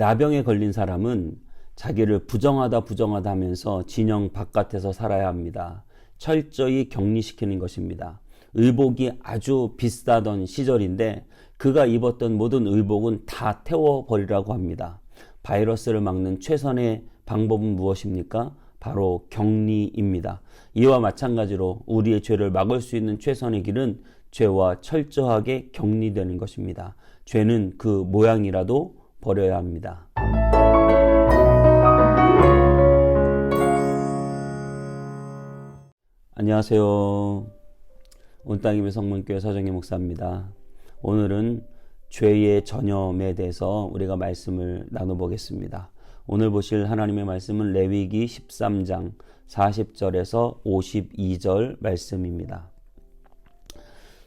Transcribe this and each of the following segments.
나병에 걸린 사람은 자기를 부정하다 하면서 진영 바깥에서 살아야 합니다. 철저히 격리시키는 것입니다. 의복이 아주 비싸던 시절인데 그가 입었던 모든 의복은 다 태워버리라고 합니다. 바이러스를 막는 최선의 방법은 무엇입니까? 바로 격리입니다. 이와 마찬가지로 우리의 죄를 막을 수 있는 최선의 길은 죄와 철저하게 격리되는 것입니다. 죄는 그 모양이라도 버려야 합니다. 안녕하세요. 온땅입의 성문교회 서정희 목사입니다. 오늘은 죄의 전염에 대해서 우리가 말씀을 나눠보겠습니다. 오늘 보실 하나님의 말씀은 레위기 13장 40절에서 52절 말씀입니다.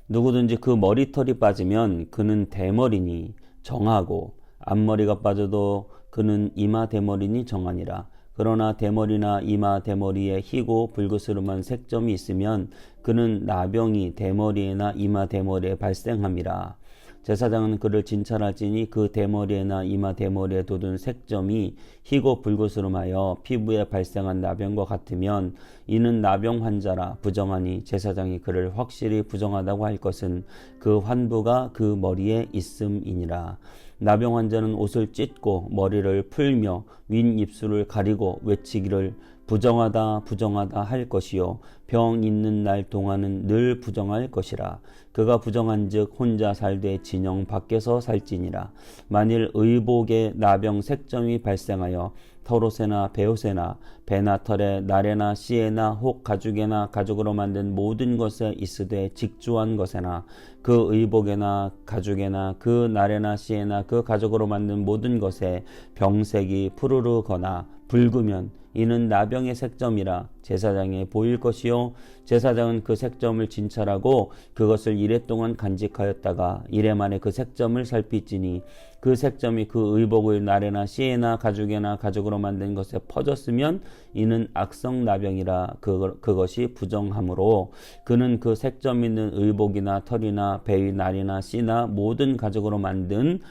누구든지 그 머리털이 빠지면 그는 대머리니 정하고 앞머리가 빠져도 그는 이마 대머리니 정하니라. 그러나 대머리나 이마 대머리에 희고 불그스름한 색점이 있으면 그는 나병이 대머리에나 이마 대머리에 발생함이라. 제사장은 그를 진찰할지니 그 대머리에나 이마 대머리에 돋은 색점이 희고 불그스름하여 피부에 발생한 나병과 같으면 이는 나병 환자라 부정하니 제사장이 그를 확실히 부정하다고 할 것은 그 환부가 그 머리에 있음이니라. 나병 환자는 옷을 찢고 머리를 풀며 윈 입술을 가리고 외치기를 부정하다 할 것이요 병 있는 날 동안은 늘 부정할 것이라. 그가 부정한즉 혼자 살되 진영 밖에서 살지니라. 만일 의복에 나병 색점이 발생하여 털옷에나 베옷에나 배나 털에 나래나 씨에나 혹 가죽에나 가죽으로 만든 모든 것에 있으되 직주한 것에나 그 의복에나 가죽에나 그 나래나 씨에나 그 가죽으로 만든 모든 것에 병색이 푸르르거나 붉으면 이는 나병의 색점이라 제사장에 보일 것이요 제사장은 그 색점을 진찰하고 그것을 이레 동안 간직하였다가 이레 만에 그 색점을 살피지니 그 색점이 그 의복을 나래나 씨에나 가죽에나 가죽으로 만든 것에 퍼졌으면 이는 악성 나병이라. 그것이 부정하므로 그는 그 색점 있는 의복이나 털이나 배의 날이나 씨나 모든 가죽으로 만든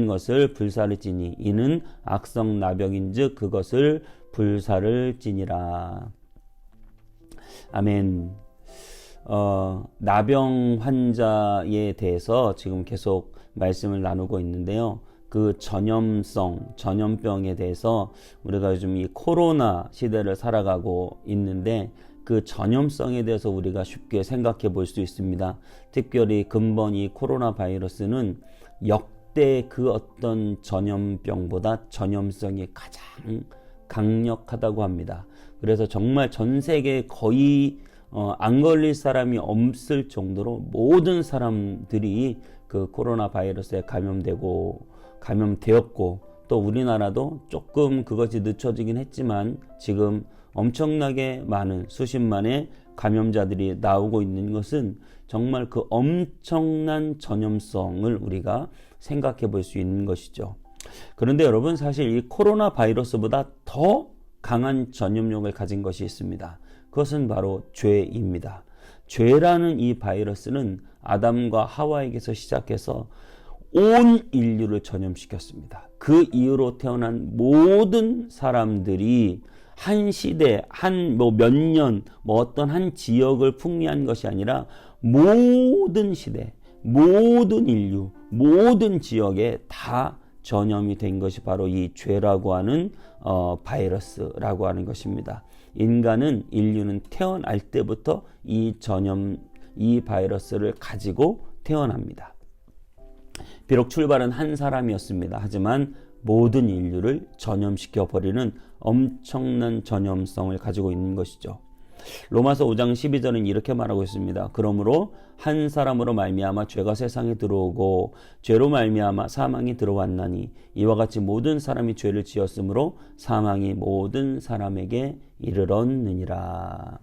것을 불사를 지니 이는 악성 나병인즉 그것을 불사를 지니라. 아멘. 나병 환자에 대해서 지금 계속 말씀을 나누고 있는데요. 그 전염병에 대해서 우리가 요즘 이 코로나 시대를 살아가고 있는데 그 전염성에 대해서 우리가 쉽게 생각해 볼 수 있습니다. 특별히 근본 이 코로나 바이러스는 역대 그 어떤 전염병보다 전염성이 가장 강력하다고 합니다. 그래서 정말 전 세계에 거의 안 걸릴 사람이 없을 정도로 모든 사람들이 그 코로나 바이러스에 감염되었고 또 우리나라도 조금 그것이 늦춰지긴 했지만 지금 엄청나게 많은 수십만의 감염자들이 나오고 있는 것은 정말 그 엄청난 전염성을 우리가 생각해 볼 수 있는 것이죠. 그런데 여러분 사실 이 코로나 바이러스보다 더 강한 전염력을 가진 것이 있습니다. 그것은 바로 죄입니다. 죄라는 이 바이러스는 아담과 하와에게서 시작해서 온 인류를 전염시켰습니다. 그 이후로 태어난 모든 사람들이 한 시대, 몇 년, 어떤 한 지역을 풍미한 것이 아니라 모든 시대, 모든 인류, 모든 지역에 다 전염이 된 것이 바로 이 죄라고 하는 바이러스라고 하는 것입니다. 인류는 태어날 때부터 이 바이러스를 가지고 태어납니다. 비록 출발은 한 사람이었습니다. 하지만 모든 인류를 전염시켜 버리는 엄청난 전염성을 가지고 있는 것이죠. 로마서 5장 12절은 이렇게 말하고 있습니다. 그러므로 한 사람으로 말미암아 죄가 세상에 들어오고 죄로 말미암아 사망이 들어왔나니 이와 같이 모든 사람이 죄를 지었으므로 사망이 모든 사람에게 이르렀느니라.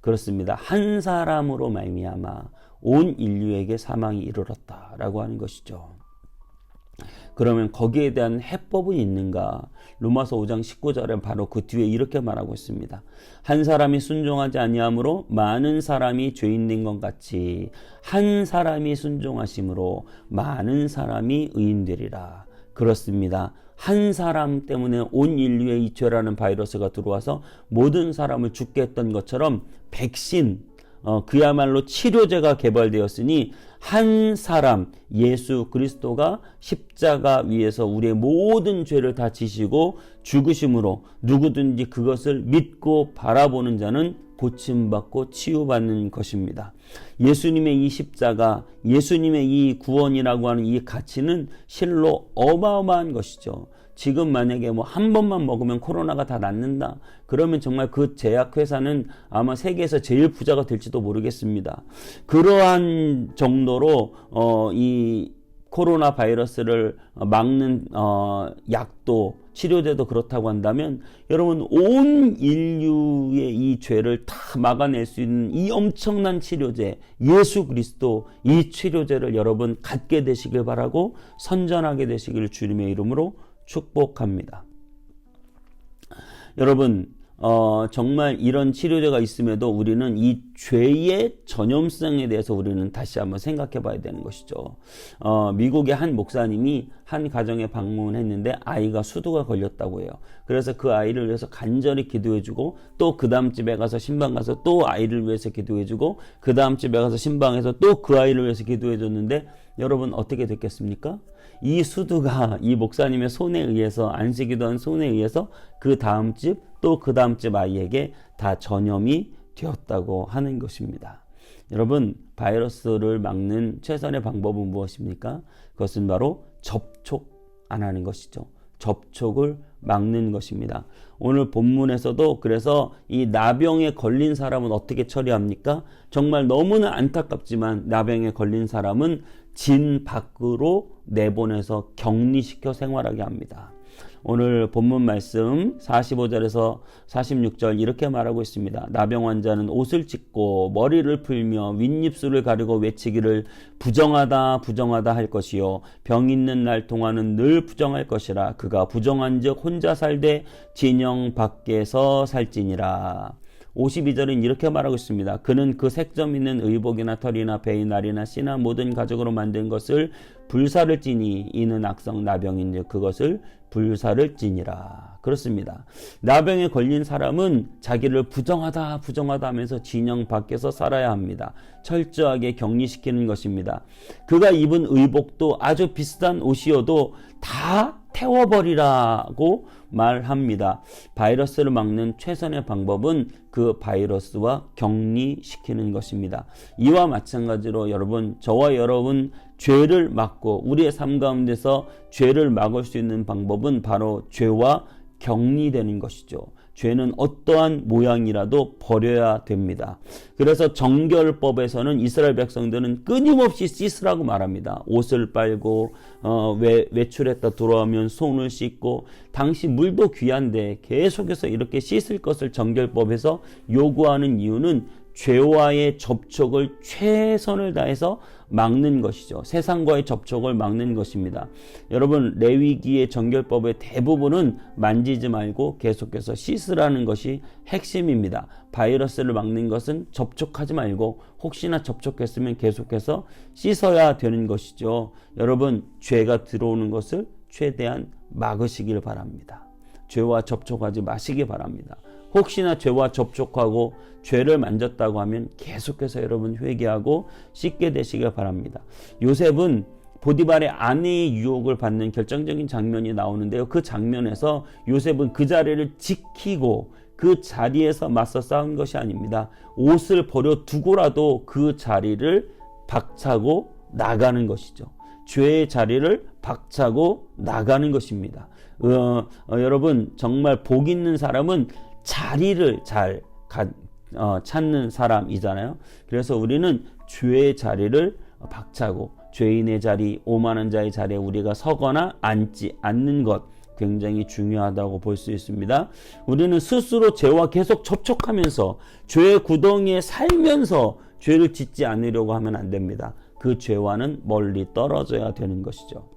그렇습니다. 한 사람으로 말미암아 온 인류에게 사망이 이르렀다라고 하는 것이죠. 그러면 거기에 대한 해법은 있는가? 로마서 5장 19절에 바로 그 뒤에 이렇게 말하고 있습니다. 한 사람이 순종하지 아니함으로 많은 사람이 죄인 된 것 같이 한 사람이 순종하심으로 많은 사람이 의인 되리라. 그렇습니다. 한 사람 때문에 온 인류의 이 죄라는 바이러스가 들어와서 모든 사람을 죽게 했던 것처럼 백신, 그야말로 치료제가 개발되었으니 한 사람 예수 그리스도가 십자가 위에서 우리의 모든 죄를 다 지시고 죽으심으로 누구든지 그것을 믿고 바라보는 자는 고침받고 치유받는 것입니다. 예수님의 이 십자가, 예수님의 이 구원이라고 하는 이 가치는 실로 어마어마한 것이죠. 지금 만약에 한 번만 먹으면 코로나가 다 낫는다. 그러면 정말 그 제약회사는 아마 세계에서 제일 부자가 될지도 모르겠습니다. 그러한 정도로 이 코로나 바이러스를 막는 약도 치료제도 그렇다고 한다면 여러분 온 인류의 이 죄를 다 막아낼 수 있는 이 엄청난 치료제 예수 그리스도 이 치료제를 여러분 갖게 되시길 바라고 선전하게 되시기를 주님의 이름으로 축복합니다. 여러분 정말 이런 치료제가 있음에도 우리는 이 죄의 전염성에 대해서 우리는 다시 한번 생각해 봐야 되는 것이죠. 미국의 한 목사님이 한 가정에 방문했는데 아이가 수두가 걸렸다고 해요. 그래서 그 아이를 위해서 간절히 기도해 주고 또 그 다음 집에 가서 신방 가서 또 아이를 위해서 기도해 주고 그 다음 집에 가서 신방에서 또 그 아이를 위해서 기도해 줬는데 여러분 어떻게 됐겠습니까? 이 수두가 이 목사님의 손에 의해서 안식기도한 손에 의해서 그 다음 집 또 그 다음 집 아이에게 다 전염이 되었다고 하는 것입니다. 여러분 바이러스를 막는 최선의 방법은 무엇입니까? 그것은 바로 접촉 안 하는 것이죠. 접촉을 막는 것입니다. 오늘 본문에서도 그래서 이 나병에 걸린 사람은 어떻게 처리합니까? 정말 너무나 안타깝지만 나병에 걸린 사람은 진 밖으로 내보내서 격리시켜 생활하게 합니다. 오늘 본문 말씀 45절에서 46절 이렇게 말하고 있습니다. 나병 환자는 옷을 찢고 머리를 풀며 윗입술을 가리고 외치기를 부정하다 부정하다 할 것이요 병 있는 날 동안은 늘 부정할 것이라 그가 부정한즉 혼자 살되 진영 밖에서 살지니라. 52절은 이렇게 말하고 있습니다. 그는 그 색점 있는 의복이나 털이나 배의 날이나 씨나 모든 가죽으로 만든 것을 불사를 찌니 이는 악성 나병인즉 그것을 불사를 찌니라. 그렇습니다. 나병에 걸린 사람은 자기를 부정하다 하면서 진영 밖에서 살아야 합니다. 철저하게 격리시키는 것입니다. 그가 입은 의복도 아주 비싼 옷이어도 다 태워버리라고 말합니다. 바이러스를 막는 최선의 방법은 그 바이러스와 격리시키는 것입니다. 이와 마찬가지로 여러분, 저와 여러분 죄를 막고 우리의 삶 가운데서 죄를 막을 수 있는 방법은 바로 죄와 격리되는 것이죠. 죄는 어떠한 모양이라도 버려야 됩니다. 그래서 정결법에서는 이스라엘 백성들은 끊임없이 씻으라고 말합니다. 옷을 빨고 외출했다 돌아오면 손을 씻고 당시 물도 귀한데 계속해서 이렇게 씻을 것을 정결법에서 요구하는 이유는 죄와의 접촉을 최선을 다해서 막는 것이죠. 세상과의 접촉을 막는 것입니다. 여러분 레위기의 정결법의 대부분은 만지지 말고 계속해서 씻으라는 것이 핵심입니다. 바이러스를 막는 것은 접촉하지 말고 혹시나 접촉했으면 계속해서 씻어야 되는 것이죠. 여러분 죄가 들어오는 것을 최대한 막으시길 바랍니다. 죄와 접촉하지 마시기 바랍니다. 혹시나 죄와 접촉하고 죄를 만졌다고 하면 계속해서 여러분 회개하고 씻게 되시길 바랍니다. 요셉은 보디발의 아내의 유혹을 받는 결정적인 장면이 나오는데요. 그 장면에서 요셉은 그 자리를 지키고 그 자리에서 맞서 싸운 것이 아닙니다. 옷을 버려두고라도 그 자리를 박차고 나가는 것이죠. 죄의 자리를 박차고 나가는 것입니다. 여러분 정말 복 있는 사람은 자리를 잘 찾는 사람이잖아요. 그래서 우리는 죄의 자리를 박차고 죄인의 자리, 오만한 자의 자리에 우리가 서거나 앉지 않는 것 굉장히 중요하다고 볼 수 있습니다. 우리는 스스로 죄와 계속 접촉하면서 죄의 구덩이에 살면서 죄를 짓지 않으려고 하면 안 됩니다. 그 죄와는 멀리 떨어져야 되는 것이죠.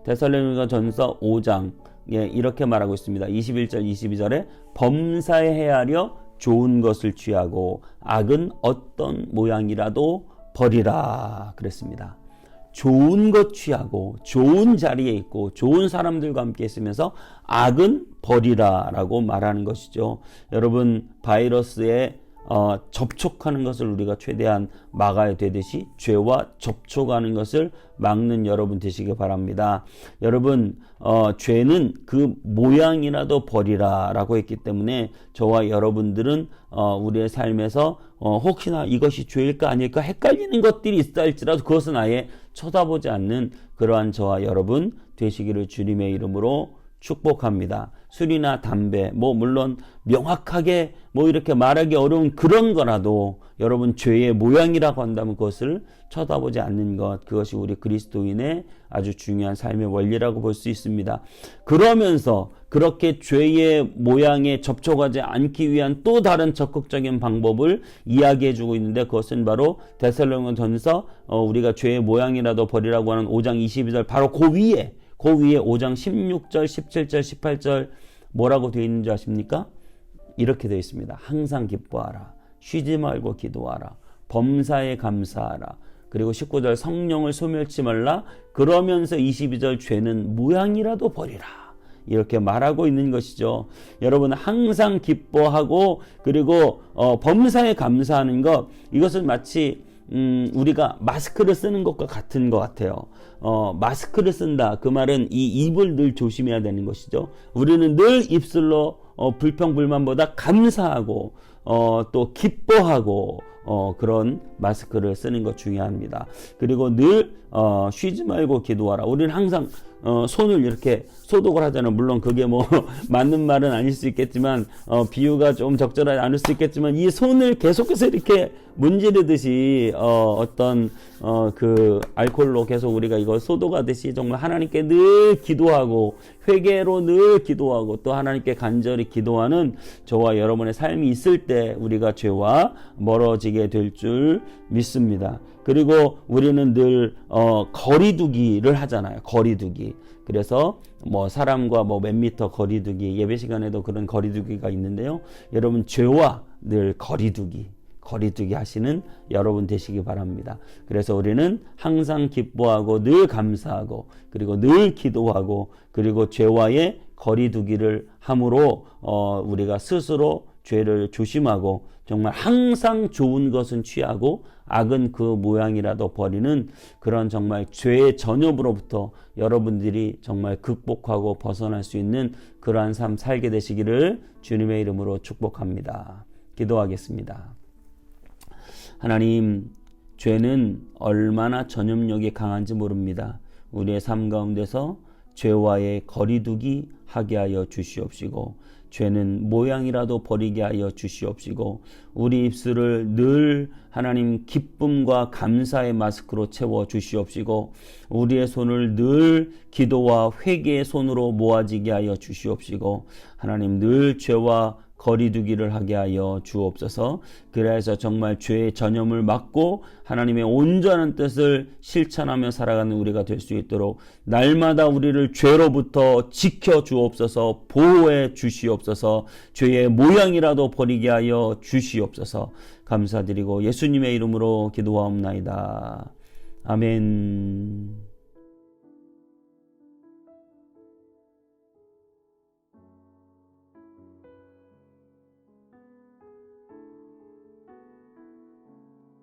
데살로니가 전서 5장 이렇게 말하고 있습니다. 21절 22절에 범사에 헤아려 좋은 것을 취하고 악은 어떤 모양이라도 버리라 그랬습니다. 좋은 것 취하고 좋은 자리에 있고 좋은 사람들과 함께 있으면서 악은 버리라 라고 말하는 것이죠. 여러분, 바이러스에 접촉하는 것을 우리가 최대한 막아야 되듯이 죄와 접촉하는 것을 막는 여러분 되시기 바랍니다. 여러분, 죄는 그 모양이라도 버리라 라고 했기 때문에 저와 여러분들은 우리의 삶에서 혹시나 이것이 죄일까 아닐까 헷갈리는 것들이 있다 할지라도 그것은 아예 쳐다보지 않는 그러한 저와 여러분 되시기를 주님의 이름으로 축복합니다. 술이나 담배, 물론 명확하게 이렇게 말하기 어려운 그런 거라도 여러분 죄의 모양이라고 한다면 그것을 쳐다보지 않는 것, 그것이 우리 그리스도인의 아주 중요한 삶의 원리라고 볼 수 있습니다. 그러면서 그렇게 죄의 모양에 접촉하지 않기 위한 또 다른 적극적인 방법을 이야기해 주고 있는데 그것은 바로 데살로니가전서 우리가 죄의 모양이라도 버리라고 하는 5장 22절 바로 그 위에 5장 16절, 17절, 18절 뭐라고 되어 있는지 아십니까? 이렇게 되어 있습니다. 항상 기뻐하라. 쉬지 말고 기도하라. 범사에 감사하라. 그리고 19절 성령을 소멸치 말라. 그러면서 22절 죄는 모양이라도 버리라. 이렇게 말하고 있는 것이죠. 여러분, 항상 기뻐하고 그리고 범사에 감사하는 것, 이것은 마치 우리가 마스크를 쓰는 것과 같은 것 같아요. 마스크를 쓴다. 그 말은 이 입을 늘 조심해야 되는 것이죠. 우리는 늘 입술로 불평불만보다 감사하고 또 기뻐하고 그런 마스크를 쓰는 것 중요합니다. 그리고 늘 쉬지 말고 기도하라. 우리는 항상 손을 이렇게 소독을 하잖아요. 물론 그게 맞는 말은 아닐 수 있겠지만 비유가 좀 적절하지 않을 수 있겠지만 이 손을 계속해서 이렇게 문지르듯이 어떤 그 알코올로 계속 우리가 이걸 소독하듯이 정말 하나님께 늘 기도하고 회개로 늘 기도하고 또 하나님께 간절히 기도하는 저와 여러분의 삶이 있을 때 우리가 죄와 멀어지게 될 줄 믿습니다. 그리고 우리는 늘 거리두기를 하잖아요. 거리두기. 그래서 사람과 몇 미터 거리두기, 예배 시간에도 그런 거리두기가 있는데요. 여러분, 죄와 늘 거리두기 하시는 여러분 되시기 바랍니다. 그래서 우리는 항상 기뻐하고 늘 감사하고 그리고 늘 기도하고 그리고 죄와의 거리두기를 함으로 우리가 스스로 죄를 조심하고 정말 항상 좋은 것은 취하고 악은 그 모양이라도 버리는 그런 정말 죄의 전염으로부터 여러분들이 정말 극복하고 벗어날 수 있는 그러한 삶 살게 되시기를 주님의 이름으로 축복합니다. 기도하겠습니다. 하나님, 죄는 얼마나 전염력이 강한지 모릅니다. 우리의 삶 가운데서 죄와의 거리두기 하게 하여 주시옵시고 죄는 모양이라도 버리게 하여 주시옵시고 우리 입술을 늘 하나님 기쁨과 감사의 마스크로 채워 주시옵시고 우리의 손을 늘 기도와 회개의 손으로 모아지게 하여 주시옵시고 하나님 늘 죄와 거리두기를 하게 하여 주옵소서. 그래서 정말 죄의 전염을 막고 하나님의 온전한 뜻을 실천하며 살아가는 우리가 될 수 있도록 날마다 우리를 죄로부터 지켜 주옵소서. 보호해 주시옵소서. 죄의 모양이라도 버리게 하여 주시옵소서. 감사드리고 예수님의 이름으로 기도하옵나이다. 아멘.